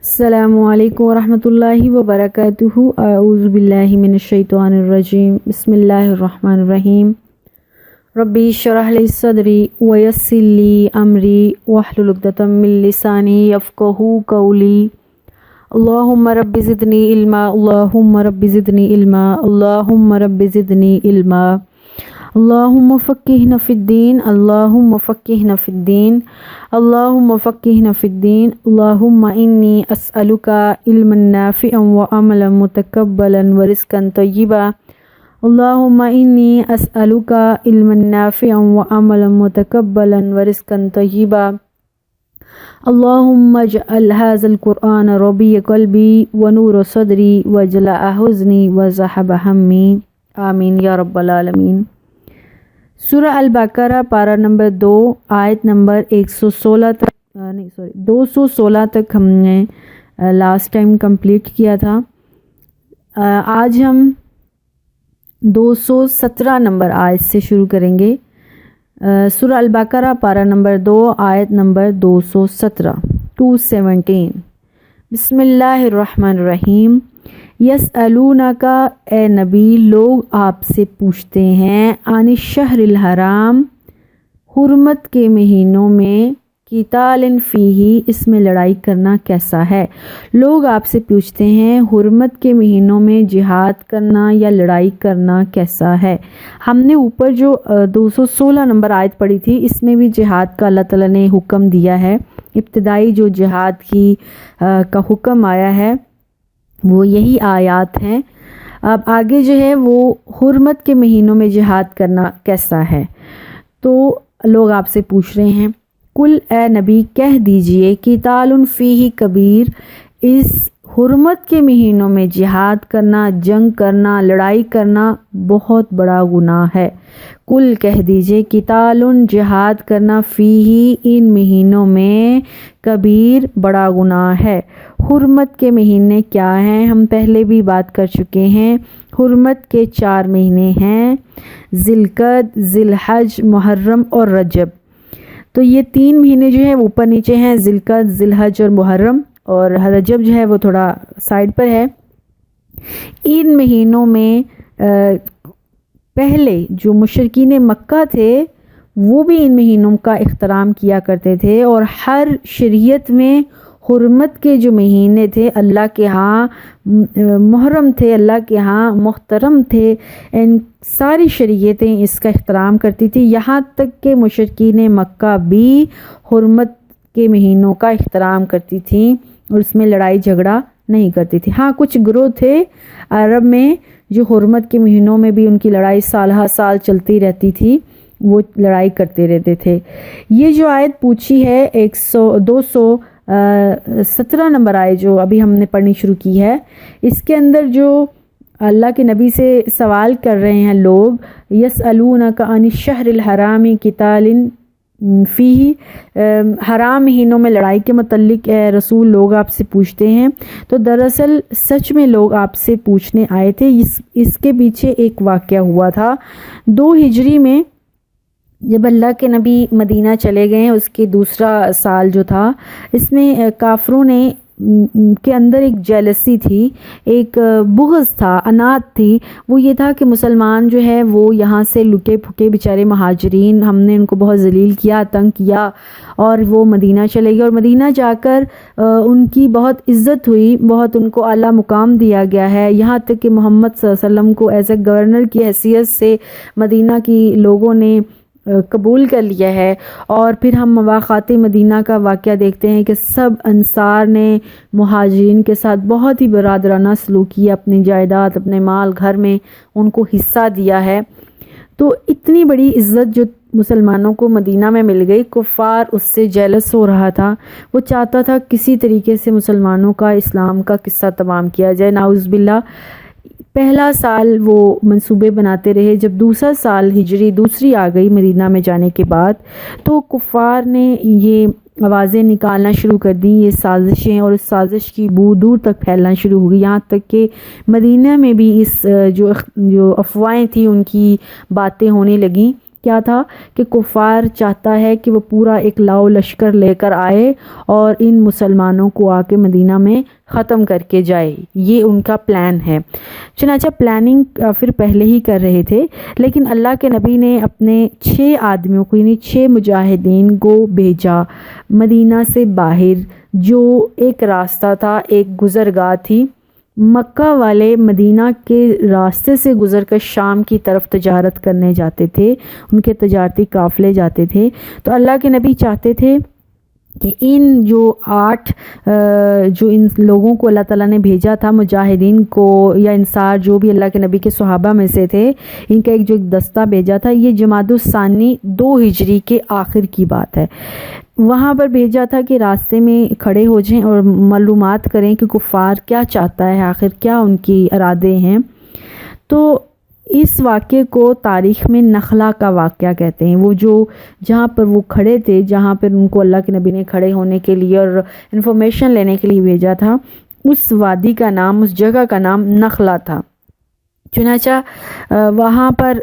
السلام علیکم ورحمۃ اللہ وبرکاتہ۔ اعوذ باللہ من الشیطان الرجیم، بسم اللہ الرحمن الرحیم۔ ربی اشرح لی صدری ویسر لی امری واحلل عقدۃ من لسانی یفقہوا قولی۔ اللہم رب زدنی علما، اللہم رب زدنی علما، اللہم رب زدنی علما۔ اللہم فقہنا فی الدین، اللہم فقہنا فی الدین، اللہم فقہنا فی الدین۔ اللہم انی اسألک علما نافعا وعملا متقبلا ورزقا طیبا۔ اللہم انی اسألک علما نافعا وعملا متقبلا ورزقا طیبا۔ اللہم اجعل ھذا القرآن ربیع قلبی ونور صدری وجلاء حزنی وذھب ہمی، آمین یا رب العالمین۔ سورہ البقرہ پارہ نمبر 2 آیت نمبر 216 تک ہم نے لاسٹ ٹائم کمپلیٹ کیا تھا۔ آج ہم 217 نمبر آیت سے شروع کریں گے۔ سورہ البقرہ پارہ نمبر 2 آیت نمبر 217 بسم اللہ الرحمن الرحیم۔ یسألونک، اے نبی لوگ آپ سے پوچھتے ہیں، عن الشہر الحرام، حرمت کے مہینوں میں، قتال فیہ، اس میں لڑائی کرنا کیسا ہے۔ لوگ آپ سے پوچھتے ہیں حرمت کے مہینوں میں جہاد کرنا یا لڑائی کرنا کیسا ہے۔ ہم نے اوپر جو 216 نمبر آیت پڑھی تھی، اس میں بھی جہاد کا اللہ تعالیٰ نے حکم دیا ہے۔ ابتدائی جو جہاد کا حکم آیا ہے وہ یہی آیات ہیں۔ اب آگے جو ہے وہ حرمت کے مہینوں میں جہاد کرنا کیسا ہے، تو لوگ آپ سے پوچھ رہے ہیں، کل اے نبی کہہ دیجئے، قتال فیہ کبیر، اس حرمت کے مہینوں میں جہاد کرنا، جنگ کرنا، لڑائی کرنا بہت بڑا گناہ ہے۔ کل کہہ دیجئے، قتال جہاد کرنا، فیہ ان مہینوں میں، کبیر بڑا گناہ ہے۔ حرمت کے مہینے کیا ہیں، ہم پہلے بھی بات کر چکے ہیں۔ حرمت کے 4 مہینے ہیں، ذی القعدہ، ذی الحج، محرم اور رجب۔ تو یہ 3 مہینے جو ہیں اوپر نیچے ہیں، ذی القعدہ، ذی الحج اور محرم، اور رجب جو ہے وہ تھوڑا سائڈ پر ہے۔ ان مہینوں میں پہلے جو مشرکین مکہ تھے وہ بھی ان مہینوں کا احترام کیا کرتے تھے، اور ہر شریعت میں حرمت کے جو مہینے تھے اللہ کے ہاں محرم تھے، اللہ کے ہاں محترم تھے، ان ساری شریعتیں اس کا احترام کرتی تھی، یہاں تک کہ مشرکین مکہ بھی حرمت کے مہینوں کا احترام کرتی تھیں اور اس میں لڑائی جھگڑا نہیں کرتی تھی۔ ہاں کچھ گروہ تھے عرب میں جو حرمت کے مہینوں میں بھی ان کی لڑائی سالہ سال چلتی رہتی تھی، وہ لڑائی کرتے رہتے تھے۔ یہ جو آیت پوچھی ہے 217 نمبر آیت جو ابھی ہم نے پڑھنی شروع کی ہے، اس کے اندر جو اللہ کے نبی سے سوال کر رہے ہیں لوگ، یسألونک عن الشہر الحرام قتال فیہ، حرام مہینوں میں لڑائی کے متعلق اے رسول لوگ آپ سے پوچھتے ہیں، تو دراصل سچ میں لوگ آپ سے پوچھنے آئے تھے۔ اس کے پیچھے ایک واقعہ ہوا تھا 2 ہجری میں، جب اللہ کے نبی مدینہ چلے گئے، اس کے دوسرا سال جو تھا، اس میں کافروں نے کے اندر ایک جیلسی تھی، ایک بغض تھا، انات تھی۔ وہ یہ تھا کہ مسلمان جو ہے وہ یہاں سے لٹے پھکے بیچارے مہاجرین، ہم نے ان کو بہت ذلیل کیا، تنگ کیا، اور وہ مدینہ چلے گئے، اور مدینہ جا کر ان کی بہت عزت ہوئی، بہت ان کو اعلیٰ مقام دیا گیا ہے، یہاں تک کہ محمد صلی اللہ علیہ وسلم کو ایز اے گورنر کی حیثیت سے مدینہ کی لوگوں نے قبول کر لیا ہے۔ اور پھر ہم مواقعات مدینہ کا واقعہ دیکھتے ہیں کہ سب انصار نے مہاجرین کے ساتھ بہت ہی برادرانہ سلوک کیا، اپنی جائیداد، اپنے مال گھر میں ان کو حصہ دیا ہے۔ تو اتنی بڑی عزت جو مسلمانوں کو مدینہ میں مل گئی، کفار اس سے جیلس ہو رہا تھا، وہ چاہتا تھا کسی طریقے سے مسلمانوں کا اسلام کا قصہ تمام کیا جائے، نعوذ باللہ۔ پہلا سال وہ منصوبے بناتے رہے، جب دوسرا سال ہجری دوسری آ گئی مدینہ میں جانے کے بعد، تو کفار نے یہ آوازیں نکالنا شروع کر دیں، یہ سازشیں، اور اس سازش کی بو دور تک پھیلنا شروع ہو گئی، یہاں تک کہ مدینہ میں بھی اس جو افواہیں تھیں ان کی باتیں ہونے لگیں کیا تھا کہ کفار چاہتا ہے کہ وہ پورا ایک لاؤ لشکر لے کر آئے اور ان مسلمانوں کو آ کے مدینہ میں ختم کر کے جائے، یہ ان کا پلان ہے۔ چنانچہ پلاننگ پھر پہلے ہی کر رہے تھے، لیکن اللہ کے نبی نے اپنے 6 آدمیوں کو یعنی 6 مجاہدین کو بھیجا مدینہ سے باہر، جو ایک راستہ تھا، ایک گزرگاہ تھی۔ مکہ والے مدینہ کے راستے سے گزر کر شام کی طرف تجارت کرنے جاتے تھے، ان کے تجارتی قافلے جاتے تھے۔ تو اللہ کے نبی چاہتے تھے کہ ان جو 8 جو ان لوگوں کو اللہ تعالیٰ نے بھیجا تھا، مجاہدین کو یا انصار جو بھی اللہ کے نبی کے صحابہ میں سے تھے، ان کا ایک جو دستہ بھیجا تھا، یہ جمادی الثانی 2 ہجری کے آخر کی بات ہے۔ وہاں پر بھیجا تھا کہ راستے میں کھڑے ہو جائیں اور معلومات کریں کہ کفار کیا چاہتا ہے، آخر کیا ان کی ارادے ہیں۔ تو اس واقعے کو تاریخ میں نخلا کا واقعہ کہتے ہیں۔ وہ جو جہاں پر وہ کھڑے تھے، جہاں پر ان کو اللہ کے نبی نے کھڑے ہونے کے لیے اور انفارمیشن لینے کے لیے بھیجا تھا، اس وادی کا نام، اس جگہ کا نام نخلا تھا۔ چنانچہ وہاں پر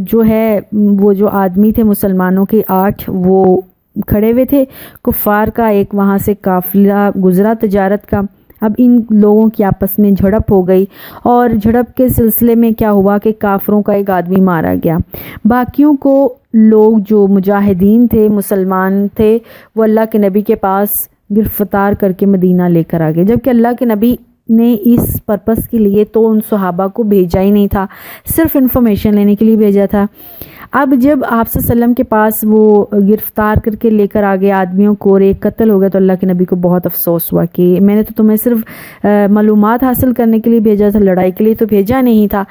جو ہے وہ جو آدمی تھے مسلمانوں کے 8، وہ کھڑے ہوئے تھے۔ کفار کا ایک وہاں سے قافلہ گزرا تجارت کا۔ اب ان لوگوں کی آپس میں جھڑپ ہو گئی، اور جھڑپ کے سلسلے میں کیا ہوا کہ کافروں کا ایک آدمی مارا گیا۔ باقیوں کو لوگ جو مجاہدین تھے، مسلمان تھے، وہ اللہ کے نبی کے پاس گرفتار کر کے مدینہ لے کر آ گئے، جبکہ اللہ کے نبی نے اس پرپس کے لیے تو ان صحابہ کو بھیجا ہی نہیں تھا، صرف انفارمیشن لینے کے لیے بھیجا تھا۔ اب جب آپ صلی اللہ علیہ وسلم کے پاس وہ گرفتار کر کے لے کر آگے آدمیوں کو اور ایک قتل ہو گیا، تو اللہ کے نبی کو بہت افسوس ہوا کہ میں نے تو تمہیں صرف معلومات حاصل کرنے کے لیے بھیجا تھا، لڑائی کے لیے تو بھیجا نہیں تھا۔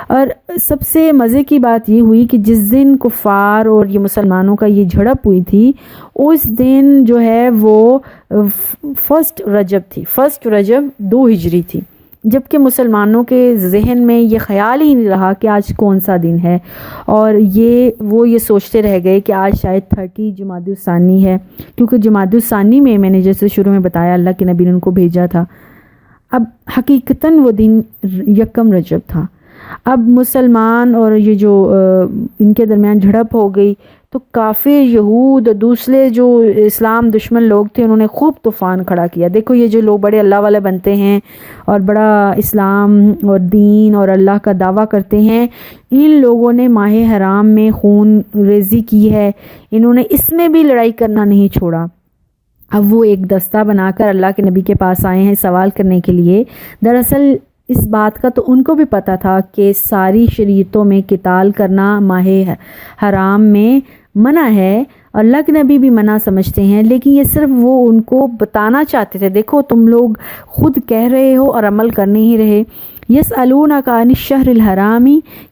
اور سب سے مزے کی بات یہ ہوئی کہ جس دن کفار اور یہ مسلمانوں کا یہ جھڑپ ہوئی تھی، اس دن جو ہے وہ 1 رجب تھی، 1 رجب 2 ہجری تھی، جبکہ مسلمانوں کے ذہن میں یہ خیال ہی نہیں رہا کہ آج کون سا دن ہے، اور وہ یہ سوچتے رہ گئے کہ آج شاید 30 جمادی الثانی ہے، کیونکہ جمادی الثانی میں نے جیسے شروع میں بتایا اللہ کے نبی نے ان کو بھیجا تھا۔ اب حقیقتاً وہ دن 1 رجب تھا۔ اب مسلمان اور یہ جو ان کے درمیان جھڑپ ہو گئی، تو کافر یہود، دوسرے جو اسلام دشمن لوگ تھے، انہوں نے خوب طوفان کھڑا کیا۔ دیکھو یہ جو لوگ بڑے اللہ والے بنتے ہیں اور بڑا اسلام اور دین اور اللہ کا دعویٰ کرتے ہیں، ان لوگوں نے ماہ حرام میں خون ریزی کی ہے، انہوں نے اس میں بھی لڑائی کرنا نہیں چھوڑا۔ اب وہ ایک دستہ بنا کر اللہ کے نبی کے پاس آئے ہیں سوال کرنے کے لیے۔ دراصل اس بات کا تو ان کو بھی پتہ تھا کہ ساری شریعتوں میں قتال کرنا ماہ حرام میں منع ہے، اللہ کے نبی بھی منع سمجھتے ہیں، لیکن یہ صرف وہ ان کو بتانا چاہتے تھے، دیکھو تم لوگ خود کہہ رہے ہو اور عمل کر نہیں رہے۔ یسألونک عن الشہر الحرام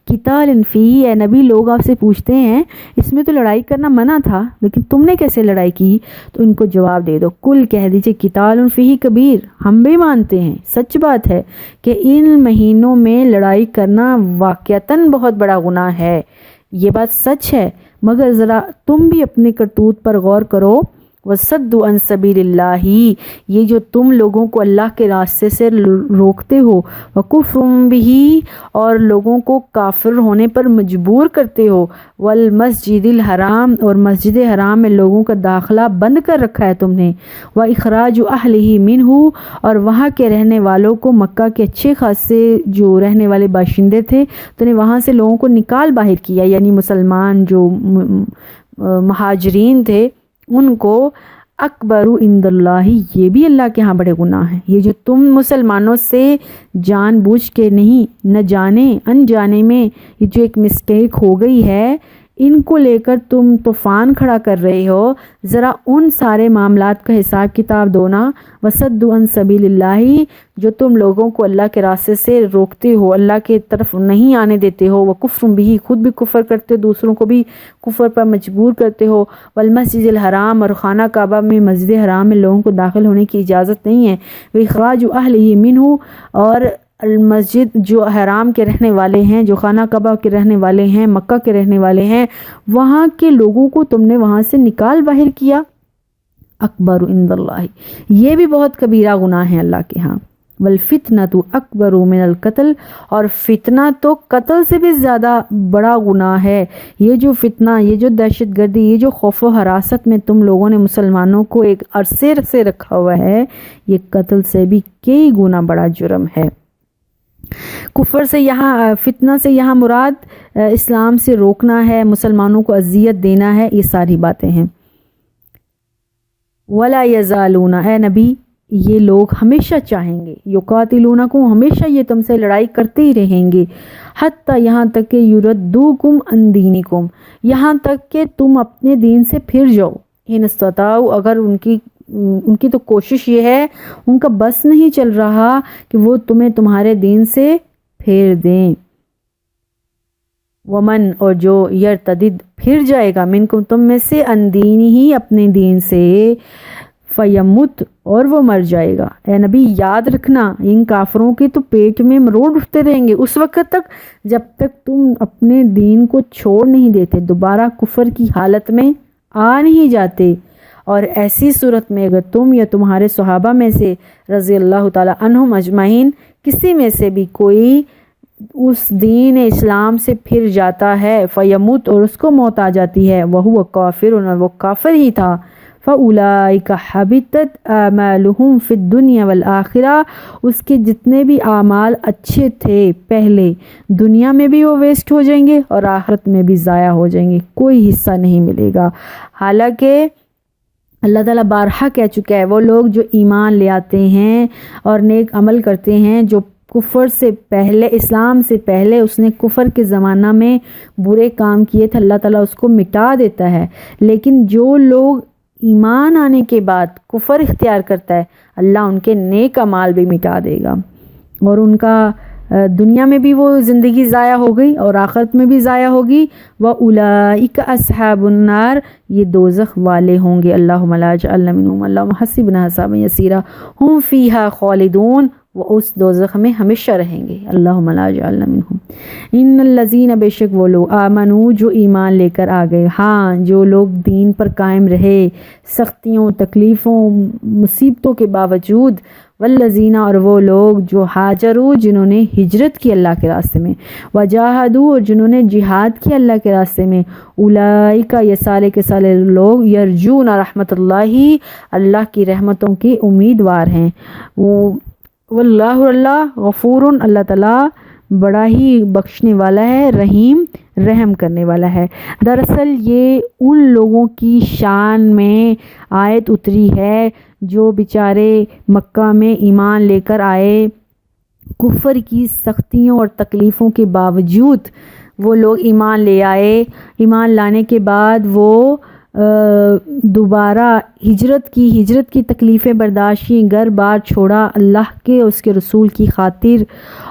قتال فیہ، اے نبی لوگ آپ سے پوچھتے ہیں اس میں تو لڑائی کرنا منع تھا، لیکن تم نے کیسے لڑائی کی؟ تو ان کو جواب دے دو، کل کہہ دیجئے قتال فیہ کبیر، ہم بھی مانتے ہیں، سچ بات ہے کہ ان مہینوں میں لڑائی کرنا واقعتاً بہت بڑا گناہ ہے، یہ بات سچ ہے، مگر ذرا تم بھی اپنے کرتوت پر غور کرو۔ وَصَدُّ عَن سَبِيلِ اللَّهِ، یہ جو تم لوگوں کو اللہ کے راستے سے روکتے ہو، وَكُفْرٌ بِهِ، اور لوگوں کو کافر ہونے پر مجبور کرتے ہو، وَالْمَسْجِدِ الْحَرَامِ، اور مسجد حرام میں لوگوں کا داخلہ بند کر رکھا ہے تم نے، وَإِخْرَاجُ أَهْلِهِ مِنْهُ، اور وہاں کے رہنے والوں کو، مکہ کے اچھے خاصے جو رہنے والے باشندے تھے تو نے وہاں سے لوگوں کو نکال باہر کیا، یعنی مسلمان جو مہاجرین تھے ان کو، اکبر عند اللہ، یہ بھی اللہ کے ہاں بڑے گناہ ہیں۔ یہ جو تم مسلمانوں سے جان بوجھ کے نہیں، نہ جانے انجانے میں یہ جو ایک مسٹیک ہو گئی ہے، ان کو لے کر تم طوفان کھڑا کر رہے ہو، ذرا ان سارے معاملات کا حساب کتاب دو نا۔ وَصَدُّ عَن سَبِيلِ اللَّهِ، جو تم لوگوں کو اللہ کے راستے سے روکتے ہو، اللہ کے طرف نہیں آنے دیتے ہو، وَكُفْرٌ بِهِ، خود بھی کفر کرتے ہو، دوسروں کو بھی کفر پر مجبور کرتے ہو، وَالْمَسْجِدِ الْحَرَامِ، اور خانہ کعبہ میں مسجد حرام میں لوگوں کو داخل ہونے کی اجازت نہیں ہے، وَإِخْرَاجُ أَهْلِهِ مِنْهُ، اور المسجد جو حرام کے رہنے والے ہیں، جو خانہ کعبہ کے رہنے والے ہیں، مکہ کے رہنے والے ہیں، وہاں کے لوگوں کو تم نے وہاں سے نکال باہر کیا، اکبر عند اللہ، یہ بھی بہت کبیرہ گناہ ہے اللہ کے ہاں۔ والفتنۃ اکبر من القتل، اور فتنہ تو قتل سے بھی زیادہ بڑا گناہ ہے۔ یہ جو فتنہ، یہ جو دہشت گردی، یہ جو خوف و حراست میں تم لوگوں نے مسلمانوں کو ایک عرصے سے رکھا ہوا ہے، یہ قتل سے بھی کئی گنا بڑا جرم ہے۔ کفر سے یہاں، فتنہ سے یہاں مراد اسلام سے روکنا ہے، مسلمانوں کو اذیت دینا ہے، یہ ساری باتیں ہیں۔ ولا یزالون، اے نبی یہ لوگ ہمیشہ چاہیں گے، یقاتلونکم، ہمیشہ یہ تم سے لڑائی کرتے ہی رہیں گے، حتی یہاں تک کہ یردوکم عن دینکم، یہاں تک کہ تم اپنے دین سے پھر جاؤ۔ ان استطاعوا، اگر ان کی تو کوشش یہ ہے، ان کا بس نہیں چل رہا کہ وہ تمہیں تمہارے دین سے پھیر دیں۔ ومن، اور جو یرتدد پھر جائے گا، منکم تم میں سے، عن دینہ اپنے دین سے، فیمت، اور وہ مر جائے گا۔ اے نبی یاد رکھنا، ان کافروں کے تو پیٹ میں مروڑ اٹھتے رہیں گے اس وقت تک جب تک تم اپنے دین کو چھوڑ نہیں دیتے، دوبارہ کفر کی حالت میں آ نہیں جاتے۔ اور ایسی صورت میں اگر تم یا تمہارے صحابہ میں سے رضی اللہ تعالی عنہم اجمعین کسی میں سے بھی کوئی اس دین اسلام سے پھر جاتا ہے، فیموت، اور اس کو موت آ جاتی ہے، وہو کافر، اور وہ کافر ہی تھا، فاولئک حبطت اعمالہم فی الدنیا والآخرہ، اس کے جتنے بھی اعمال اچھے تھے پہلے دنیا میں بھی وہ ویسٹ ہو جائیں گے اور آخرت میں بھی ضائع ہو جائیں گے، کوئی حصہ نہیں ملے گا۔ حالانکہ اللہ تعالیٰ بارہا کہہ چکا ہے، وہ لوگ جو ایمان لے آتے ہیں اور نیک عمل کرتے ہیں، جو کفر سے پہلے، اسلام سے پہلے اس نے کفر کے زمانہ میں برے کام کیے تھے، اللہ تعالیٰ اس کو مٹا دیتا ہے، لیکن جو لوگ ایمان آنے کے بعد کفر اختیار کرتا ہے، اللہ ان کے نیک اعمال بھی مٹا دے گا، اور ان کا دنیا میں بھی وہ زندگی ضائع ہو گئی اور آخرت میں بھی ضائع ہوگی۔ وَأُولَئِكَ أَصْحَابُ النَّارِ، یہ دوزخ والے ہوں گے، اللہم لا اجعلنا منہم، اللہم حسبنا حسابا یسیرا، ہم فیہا خالدون، وہ اس دوزخ میں ہمیشہ رہیں گے، اللہم لا اجعلنا منہم۔ ان الذین، بے شک وہ لوگ، آمنو، جو ایمان لے کر آ گئے، ہاں جو لوگ دین پر قائم رہے سختیوں، تکلیفوں، مصیبتوں کے باوجود، والذین، اور وہ لوگ جو ہاجروا، جنہوں نے ہجرت کی اللہ کے راستے میں، وجاہدوا، اور جنہوں نے جہاد کیا اللہ کے راستے میں، اولئک، یہ سالے کے سالے لوگ، یرجون رحمت اللہ، اللہ کی رحمتوں کے امیدوار ہیں۔ واللہ، اللہ، غفور، اللہ تعالیٰ بڑا ہی بخشنے والا ہے، رحیم، رحم کرنے والا ہے۔ دراصل یہ ان لوگوں کی شان میں آیت اتری ہے جو بیچارے مکہ میں ایمان لے کر آئے، کفر کی سختیوں اور تکلیفوں کے باوجود وہ لوگ ایمان لے آئے، ایمان لانے کے بعد وہ دوبارہ ہجرت کی تکلیفیں برداشت کی، گھر بار چھوڑا اللہ کے، اس کے رسول کی خاطر،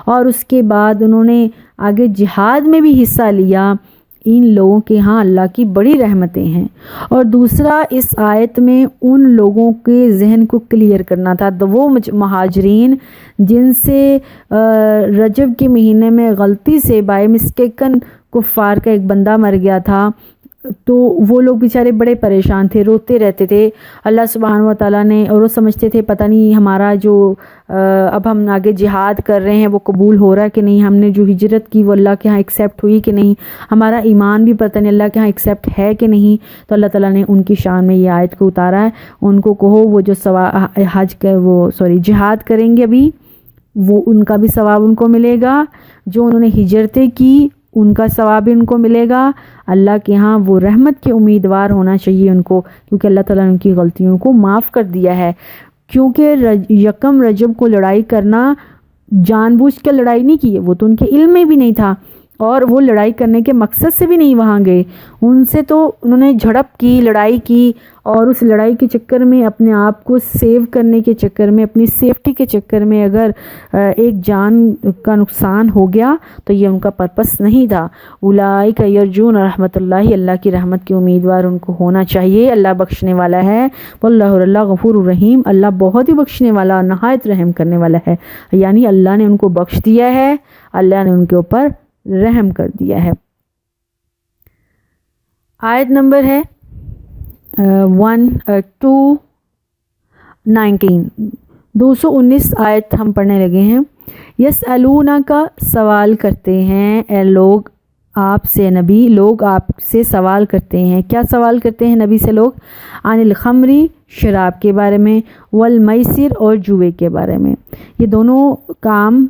اور اس کے بعد انہوں نے آگے جہاد میں بھی حصہ لیا، ان لوگوں کے ہاں اللہ کی بڑی رحمتیں ہیں۔ اور دوسرا، اس آیت میں ان لوگوں کے ذہن کو کلیئر کرنا تھا، وہ مہاجرین جن سے رجب کے مہینے میں غلطی سے بائی مسٹیکن کفار کا ایک بندہ مر گیا تھا، تو وہ لوگ بیچارے بڑے پریشان تھے، روتے رہتے تھے اللہ سبحانہ و تعالیٰ نے، اور وہ سمجھتے تھے پتہ نہیں ہمارا جو اب ہم آگے جہاد کر رہے ہیں وہ قبول ہو رہا ہے کہ نہیں، ہم نے جو ہجرت کی وہ اللہ کے ہاں ایکسیپٹ ہوئی کہ نہیں، ہمارا ایمان بھی پتہ نہیں اللہ کے ہاں ایکسیپٹ ہے کہ نہیں۔ تو اللہ تعالیٰ نے ان کی شان میں یہ آیت کو اتارا ہے، ان کو کہو وہ جو جہاد کریں گے ابھی، وہ ان کا بھی ثواب ان کو ملے گا، جو انہوں نے ہجرتیں کی ان کا ثواب بھی ان کو ملے گا، اللہ کے ہاں وہ رحمت کے امیدوار ہونا چاہیے ان کو، کیونکہ اللہ تعالیٰ نے ان کی غلطیوں کو معاف کر دیا ہے۔ کیونکہ یکم رجب کو لڑائی کرنا جان بوجھ کے لڑائی نہیں کی، وہ تو ان کے علم میں بھی نہیں تھا، اور وہ لڑائی کرنے کے مقصد سے بھی نہیں وہاں گئے، ان سے تو انہوں نے جھڑپ کی، لڑائی کی، اور اس لڑائی کے چکر میں اپنے آپ کو سیو کرنے کے چکر میں، اپنی سیفٹی کے چکر میں اگر ایک جان کا نقصان ہو گیا تو یہ ان کا پرپس نہیں تھا۔ اولئک یرجون رحمت اللہ، اللہ کی رحمت کے امیدوار ان کو ہونا چاہیے، اللہ بخشنے والا ہے، واللہ، اللہ غفور الرحیم، اللہ بہت ہی بخشنے والا اور نہایت رحم کرنے والا ہے، یعنی اللہ نے ان کو بخش دیا ہے، اللہ نے ان کے اوپر رحم کر دیا ہے۔ آیت نمبر ہے 219، 219 آیت ہم پڑھنے لگے ہیں۔ یسألونہ کا سوال کرتے ہیں اے لوگ آپ سے، نبی لوگ آپ سے سوال کرتے ہیں۔ کیا سوال کرتے ہیں نبی سے لوگ؟ عن الخمری شراب کے بارے میں، والمیسر اور جوئے کے بارے میں۔ یہ دونوں کام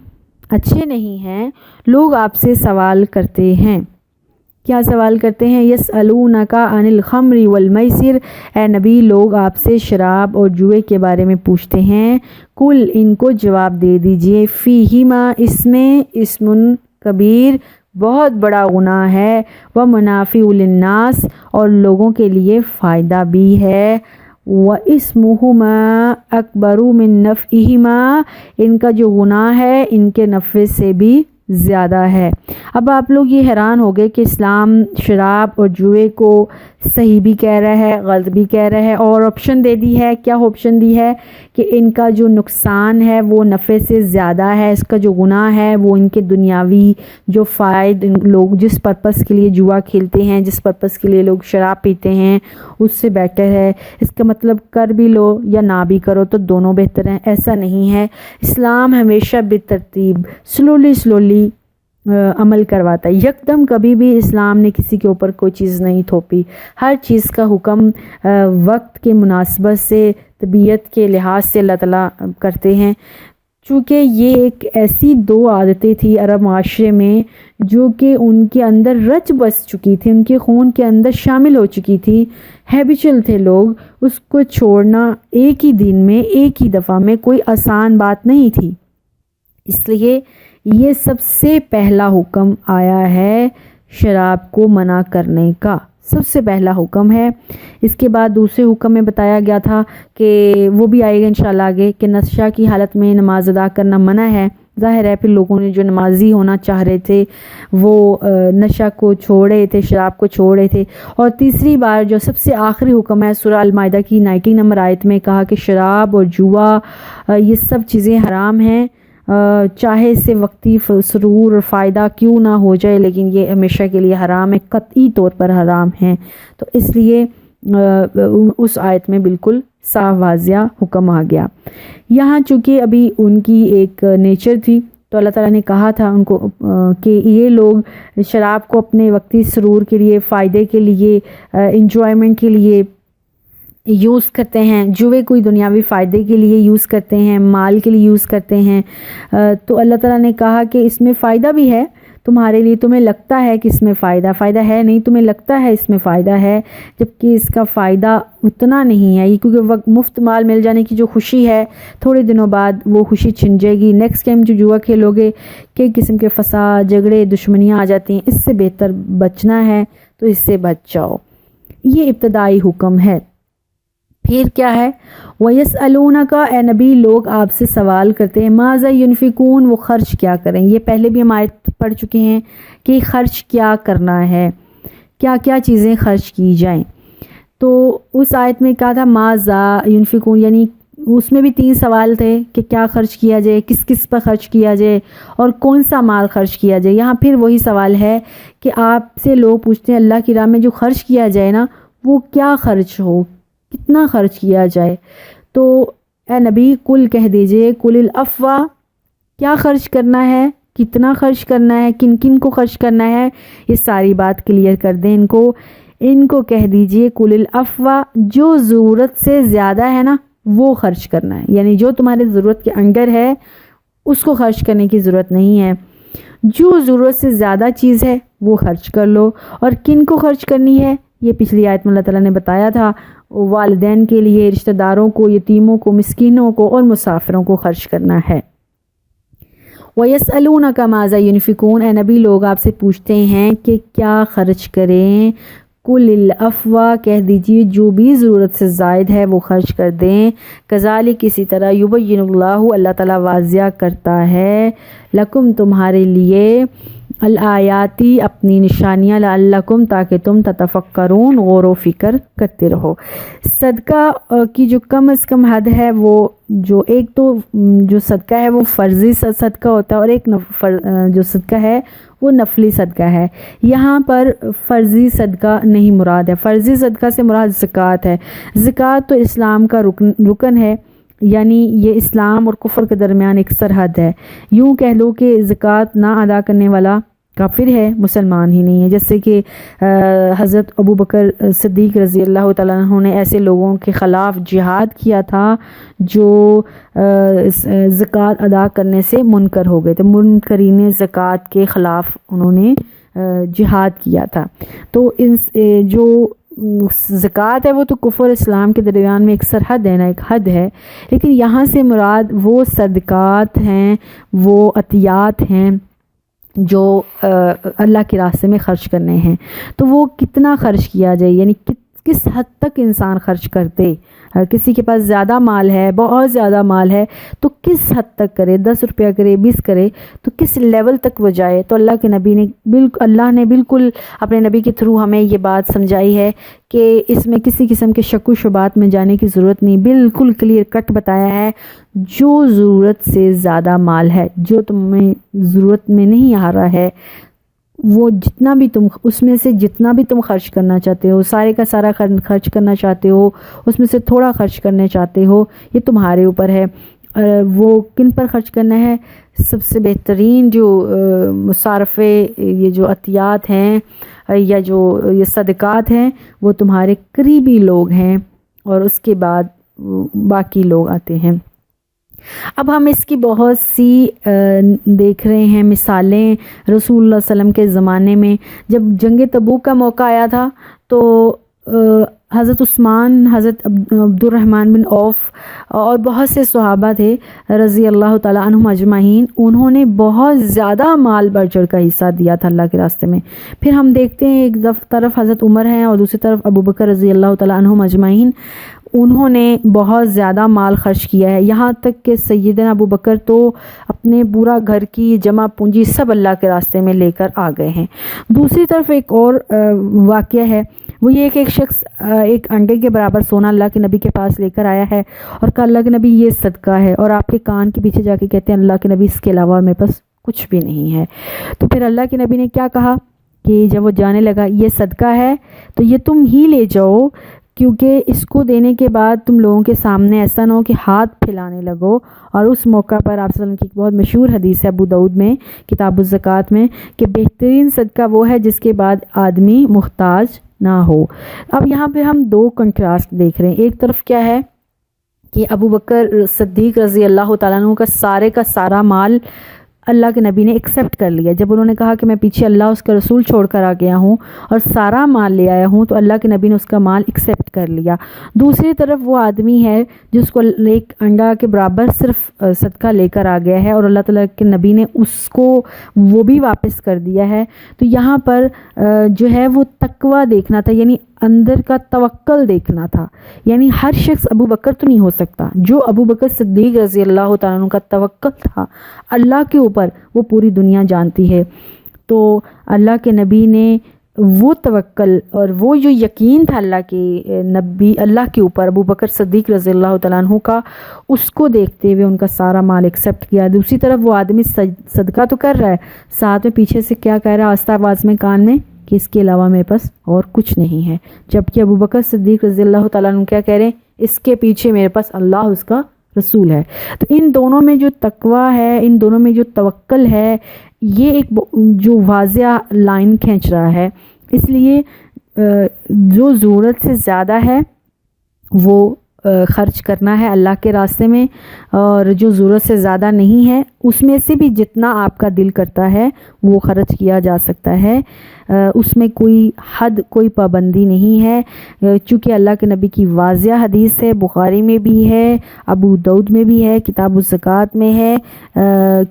اچھے نہیں ہیں، لوگ آپ سے سوال کرتے ہیں۔ کیا سوال کرتے ہیں؟ یسألونک عن الخمر والمیسر، اے نبی لوگ آپ سے شراب اور جوئے کے بارے میں پوچھتے ہیں۔ کل ان کو جواب دے دیجئے، فیہما اس میں اسم کبیر بہت بڑا گناہ ہے، ومنافع للناس اور لوگوں کے لیے فائدہ بھی ہے، واسمہما اکبر من نفعہما ان کا جو گناہ ہے ان کے نفع سے بھی زیادہ ہے۔ اب آپ لوگ یہ حیران ہو گئے کہ اسلام شراب اور جوئے کو صحیح بھی کہہ رہا ہے، غلط بھی کہہ رہا ہے، اور آپشن دے دی ہے۔ کیا آپشن دی ہے؟ کہ ان کا جو نقصان ہے وہ نفع سے زیادہ ہے، اس کا جو گناہ ہے وہ ان کے دنیاوی جو فائد لوگ جس پرپس کے لیے جوا کھیلتے ہیں، جس پرپس کے لیے لوگ شراب پیتے ہیں اس سے بیٹر ہے۔ اس کا مطلب کر بھی لو یا نہ بھی کرو تو دونوں بہتر ہیں، ایسا نہیں ہے۔ اسلام ہمیشہ بترتیب سلولی عمل کرواتا ہے۔ یکدم کبھی بھی اسلام نے کسی کے اوپر کوئی چیز نہیں تھوپی، ہر چیز کا حکم وقت کے مناسبت سے، طبیعت کے لحاظ سے اللہ تعالیٰ کرتے ہیں۔ چونکہ یہ ایک ایسی دو عادتیں تھی عرب معاشرے میں جو کہ ان کے اندر رچ بس چکی تھی، ان کے خون کے اندر شامل ہو چکی تھی، ہیبیچل تھے لوگ، اس کو چھوڑنا ایک ہی دن میں ایک ہی دفعہ میں کوئی آسان بات نہیں تھی۔ اس لیے یہ سب سے پہلا حکم آیا ہے شراب کو منع کرنے کا، سب سے پہلا حکم ہے۔ اس کے بعد دوسرے حکم میں بتایا گیا تھا کہ وہ بھی آئے گا انشاءاللہ آگے، کہ نشہ کی حالت میں نماز ادا کرنا منع ہے۔ ظاہر ہے پھر لوگوں نے جو نمازی ہونا چاہ رہے تھے وہ نشہ کو چھوڑ رہے تھے، شراب کو چھوڑ رہے تھے۔ اور تیسری بار جو سب سے آخری حکم ہے سورہ المائدہ کی 19 نمبر آیت میں کہا کہ شراب اور جوا یہ سب چیزیں حرام ہیں، چاہے اس سے وقتی سرور اور فائدہ کیوں نہ ہو جائے لیکن یہ ہمیشہ کے لیے حرام ہے، قطعی طور پر حرام ہیں۔ تو اس لیے اس آیت میں بالکل صاف واضح حکم آ گیا۔ یہاں چونکہ ابھی ان کی ایک نیچر تھی تو اللہ تعالیٰ نے کہا تھا ان کو کہ یہ لوگ شراب کو اپنے وقتی سرور کے لیے، فائدے کے لیے، انجوائمنٹ کے لیے یوز کرتے ہیں، جوئے کوئی دنیاوی فائدے کے لیے یوز کرتے ہیں، مال کے لیے یوز کرتے ہیں۔ تو اللہ تعالیٰ نے کہا کہ اس میں فائدہ بھی ہے تمہارے لیے، تمہیں لگتا ہے کہ اس میں فائدہ ہے نہیں، تمہیں لگتا ہے اس میں فائدہ ہے جبکہ اس کا فائدہ اتنا نہیں ہے، کیونکہ وقت مفت مال مل جانے کی جو خوشی ہے تھوڑے دنوں بعد وہ خوشی چھن جائے گی۔ نیکسٹ ٹائم جو جوا کھیلو گے کئی قسم کے فساد، جھگڑے، دشمنیاں آ جاتی ہیں، اس سے بہتر بچنا ہے تو اس سے بچ جاؤ۔ یہ ابتدائی حکم ہے۔ پھر کیا ہے؟ وَيَسْأَلُونَكَ اے نبی لوگ آپ سے سوال کرتے ہیں، ماذا ينفقون وہ خرچ کیا کریں۔ یہ پہلے بھی ہم آیت پڑھ چکے ہیں کہ خرچ کیا کرنا ہے، کیا کیا چیزیں خرچ کی جائیں۔ تو اس آیت میں کہا تھا ماذا ينفقون، یعنی اس میں بھی 3 سوال تھے کہ کیا خرچ کیا جائے، کس کس پر خرچ کیا جائے اور کون سا مال خرچ کیا جائے۔ یہاں پھر وہی سوال ہے کہ آپ سے لوگ پوچھتے ہیں اللہ کی راہ میں جو خرچ کیا جائے نا وہ کیا خرچ ہو، کتنا خرچ کیا جائے۔ تو اے نبی کل کہہ دیجئے، کل العفو کیا خرچ کرنا ہے، کتنا خرچ کرنا ہے، کن کن کو خرچ کرنا ہے، یہ ساری بات کلیئر کر دیں ان کو کہہ دیجئے کل العفو جو ضرورت سے زیادہ ہے نا وہ خرچ کرنا ہے، یعنی جو تمہارے ضرورت کے انڈر ہے اس کو خرچ کرنے کی ضرورت نہیں ہے، جو ضرورت سے زیادہ چیز ہے وہ خرچ کر لو۔ اور کن کو خرچ کرنی ہے یہ پچھلی آیت میں اللہ تعالیٰ نے بتایا تھا، والدین کے لیے، رشتہ داروں کو، یتیموں کو، مسکینوں کو اور مسافروں کو خرچ کرنا ہے۔ وَيَسْأَلُونَكَ مَاذَا يُنْفِقُونَ اے نبی لوگ آپ سے پوچھتے ہیں کہ کیا خرچ کریں، کل العفو کہہ دیجئے جو بھی ضرورت سے زائد ہے وہ خرچ کر دیں، کذالک اسی طرح یبین اللہ تعالیٰ واضح کرتا ہے، لکم تمہارے لیے، الآیاتی اپنی نشانیاں، لعلکم تاکہ تم تتفکرون غور و فکر کرتے رہو۔ صدقہ کی جو کم از کم حد ہے وہ جو ایک تو جو صدقہ ہے وہ فرضی صدقہ ہوتا ہے اور ایک جو صدقہ ہے وہ نفلی صدقہ ہے۔ یہاں پر فرضی صدقہ نہیں مراد ہے، فرضی صدقہ سے مراد زکوٰۃ ہے۔ زکوٰۃ تو اسلام کا رکن ہے، یعنی یہ اسلام اور کفر کے درمیان ایک سرحد ہے۔ یوں کہہ لو کہ زکوٰۃ نہ ادا کرنے والا کافر ہے، مسلمان ہی نہیں ہے۔ جیسے کہ حضرت ابو بکر صدیق رضی اللہ تعالیٰ عنہ نے ایسے لوگوں کے خلاف جہاد کیا تھا جو زکوٰۃ ادا کرنے سے منکر ہو گئے تھے، منکرین زکوٰۃ کے خلاف انہوں نے جہاد کیا تھا۔ تو جو زکوٰۃ ہے وہ تو کفر اسلام کے درمیان میں ایک سرحد ہے نا، ایک حد ہے، لیکن یہاں سے مراد وہ صدقات ہیں، وہ عطیات ہیں جو اللہ کے راستے میں خرچ کرنے ہیں۔ تو وہ کتنا خرچ کیا جائے، یعنی کس حد تک انسان خرچ کرتے۔ کسی کے پاس زیادہ مال ہے، بہت زیادہ مال ہے، تو کس حد تک کرے، 10 روپیہ کرے، 20 کرے، تو کس لیول تک وہ جائے۔ تو اللہ نے بالکل اپنے نبی کے تھرو ہمیں یہ بات سمجھائی ہے کہ اس میں کسی قسم کے شک و شبہات میں جانے کی ضرورت نہیں، بالکل کلیئر کٹ بتایا ہے۔ جو ضرورت سے زیادہ مال ہے، جو تمہیں ضرورت میں نہیں آ رہا ہے، وہ جتنا بھی تم اس میں سے جتنا بھی تم خرچ کرنا چاہتے ہو، سارے کا سارا خرچ کرنا چاہتے ہو، اس میں سے تھوڑا خرچ کرنا چاہتے ہو، یہ تمہارے اوپر ہے۔ وہ کن پر خرچ کرنا ہے؟ سب سے بہترین جو مصارفے، یہ جو عطیات ہیں یا جو یہ صدقات ہیں، وہ تمہارے قریبی لوگ ہیں، اور اس کے بعد باقی لوگ آتے ہیں۔ اب ہم اس کی بہت سی دیکھ رہے ہیں مثالیں رسول اللہ صلی اللہ علیہ وسلم کے زمانے میں۔ جب جنگ تبوک کا موقع آیا تھا تو حضرت عثمان، حضرت عبد الرحمن بن عوف اور بہت سے صحابہ تھے رضی اللہ تعالیٰ عنہم اجمعین، انہوں نے بہت زیادہ مال بڑھ چڑھ کا حصہ دیا تھا اللہ کے راستے میں۔ پھر ہم دیکھتے ہیں ایک طرف حضرت عمر ہیں اور دوسری طرف ابو بکر رضی اللہ تعالیٰ عنہم اجمعین، انہوں نے بہت زیادہ مال خرچ کیا ہے، یہاں تک کہ سیدنا ابو بکر تو اپنے پورا گھر کی جمع پونجی سب اللہ کے راستے میں لے کر آ گئے ہیں۔ دوسری طرف ایک اور واقعہ ہے، وہ یہ کہ ایک شخص ایک انڈے کے برابر سونا اللہ کے نبی کے پاس لے کر آیا ہے اور کہا اللہ کے نبی یہ صدقہ ہے، اور آپ کے کان کے پیچھے جا کے کہتے ہیں اللہ کے نبی اس کے علاوہ میرے پاس کچھ بھی نہیں ہے۔ تو پھر اللہ کے نبی نے کیا کہا کہ جب وہ جانے لگا یہ صدقہ ہے تو یہ تم ہی لے جاؤ، کیونکہ اس کو دینے کے بعد تم لوگوں کے سامنے ایسا نہ ہو کہ ہاتھ پھیلانے لگو۔ اور اس موقع پر آپ صلی اللہ علیہ وسلم کی ایک بہت مشہور حدیث ہے ابو داؤد میں کتاب الزکوٰۃ میں کہ بہترین صدقہ وہ ہے جس کے بعد آدمی محتاج نہ ہو۔ اب یہاں پہ ہم دو کنٹراسٹ دیکھ رہے ہیں، ایک طرف کیا ہے کہ ابو بکر صدیق رضی اللہ تعالیٰ عنہ کا سارا مال اللہ کے نبی نے ایکسیپٹ کر لیا۔ جب انہوں نے کہا کہ میں پیچھے اللہ اس کا رسول چھوڑ کر آ گیا ہوں اور سارا مال لے آیا ہوں، تو اللہ کے نبی نے اس کا مال ایکسیپٹ کر لیا۔ دوسری طرف وہ آدمی ہے جس کو ایک انڈا کے برابر صرف صدقہ لے کر آ گیا ہے اور اللہ تعالیٰ کے نبی نے اس کو وہ بھی واپس کر دیا ہے۔ تو یہاں پر جو ہے وہ تقویٰ دیکھنا تھا، یعنی اندر کا توکل دیکھنا تھا۔ یعنی ہر شخص ابو بکر تو نہیں ہو سکتا، جو ابو بکر صدیق رضی اللہ تعالیٰ عنہ کا توکل تھا اللہ کے اوپر، وہ پوری دنیا جانتی ہے۔ تو اللہ کے نبی نے وہ توکل اور وہ جو یقین تھا اللہ کے اوپر ابو بکر صدیق رضی اللہ تعالیٰ عنہ کا، اس کو دیکھتے ہوئے ان کا سارا مال ایکسیپٹ کیا۔ دوسری طرف وہ آدمی صدقہ تو کر رہا ہے، ساتھ میں پیچھے سے کیا کہہ رہا ہے آہستہ آواز میں کان میں کہ اس کے علاوہ میرے پاس اور کچھ نہیں ہے، جبکہ ابو بکر صدیق رضی اللہ تعالیٰ عنہ کیا کہہ رہے ہیں، اس کے پیچھے میرے پاس اللہ اس کا رسول ہے۔ تو ان دونوں میں جو تقویٰ ہے، ان دونوں میں جو توکل ہے، یہ ایک جو واضح لائن کھینچ رہا ہے۔ اس لیے جو ضرورت سے زیادہ ہے وہ خرچ کرنا ہے اللہ کے راستے میں، اور جو ضرورت سے زیادہ نہیں ہے اس میں سے بھی جتنا آپ کا دل کرتا ہے وہ خرچ کیا جا سکتا ہے، اس میں کوئی حد، کوئی پابندی نہیں ہے، چونکہ اللہ کے نبی کی واضح حدیث ہے، بخاری میں بھی ہے، ابو داؤد میں بھی ہے، کتاب الزکوٰۃ میں ہے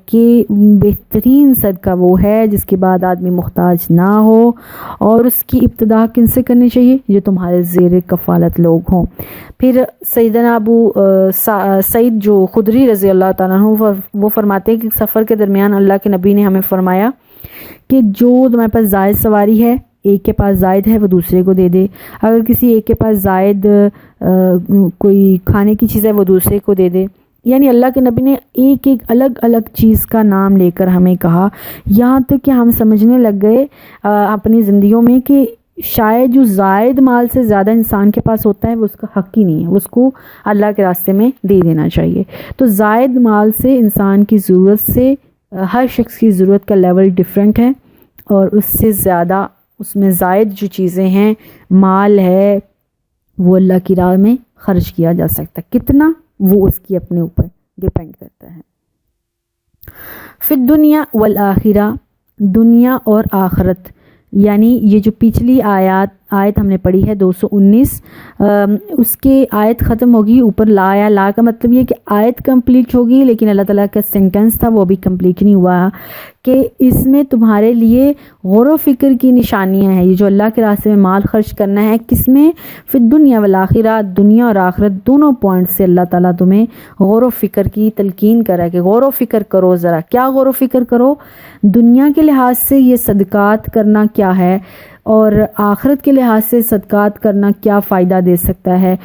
کہ بہترین صدقہ وہ ہے جس کے بعد آدمی محتاج نہ ہو، اور اس کی ابتدا کن سے کرنی چاہیے؟ جو تمہارے زیر کفالت لوگ ہوں۔ پھر سیدنا ابو سعید جو خدری رضی اللہ تعالیٰ عنہ وہ فرماتے ہیں کہ سفر کے درمیان اللہ کے نبی نے ہمیں فرمایا کہ جو تمہارے پاس زائد سواری ہے، ایک کے پاس زائد ہے وہ دوسرے کو دے دے، اگر کسی ایک کے پاس زائد کوئی کھانے کی چیز ہے وہ دوسرے کو دے دے۔ یعنی اللہ کے نبی نے ایک ایک الگ الگ چیز کا نام لے کر ہمیں کہا، یہاں تک کہ ہم سمجھنے لگ گئے اپنی زندگیوں میں کہ شاید جو زائد مال سے زیادہ انسان کے پاس ہوتا ہے وہ اس کا حق ہی نہیں ہے، اس کو اللہ کے راستے میں دے دینا چاہیے۔ تو زائد مال سے انسان کی ضرورت سے ہر شخص کی ضرورت کا لیول ڈیفرنٹ ہے، اور اس سے زیادہ اس میں زائد جو چیزیں ہیں، مال ہے، وہ اللہ کی راہ میں خرچ کیا جا سکتا ہے، کتنا وہ اس کی اپنے اوپر ڈیپینڈ کرتا ہے۔ فی الدنیا والآخرہ، دنیا اور آخرت، یعنی یہ جو پچھلی آیت ہم نے پڑھی ہے 219، اس کے آیت ختم ہوگی، اوپر لا کا مطلب یہ کہ آیت کمپلیٹ ہوگی، لیکن اللہ تعالیٰ کا سینٹنس تھا وہ بھی کمپلیٹ نہیں ہوا، کہ اس میں تمہارے لیے غور و فکر کی نشانیاں ہیں۔ یہ جو اللہ کے راستے میں مال خرچ کرنا ہے، کس میں؟ فی الدنیا والآخرہ، دنیا اور آخرت دونوں پوائنٹ سے اللہ تعالیٰ تمہیں غور و فکر کی تلقین کرا کہ غور و فکر کرو ذرا۔ کیا غور و فکر کرو؟ دنیا کے لحاظ سے یہ صدقات کرنا کیا ہے، اور آخرت کے لحاظ سے صدقات کرنا کیا فائدہ دے سکتا ہے۔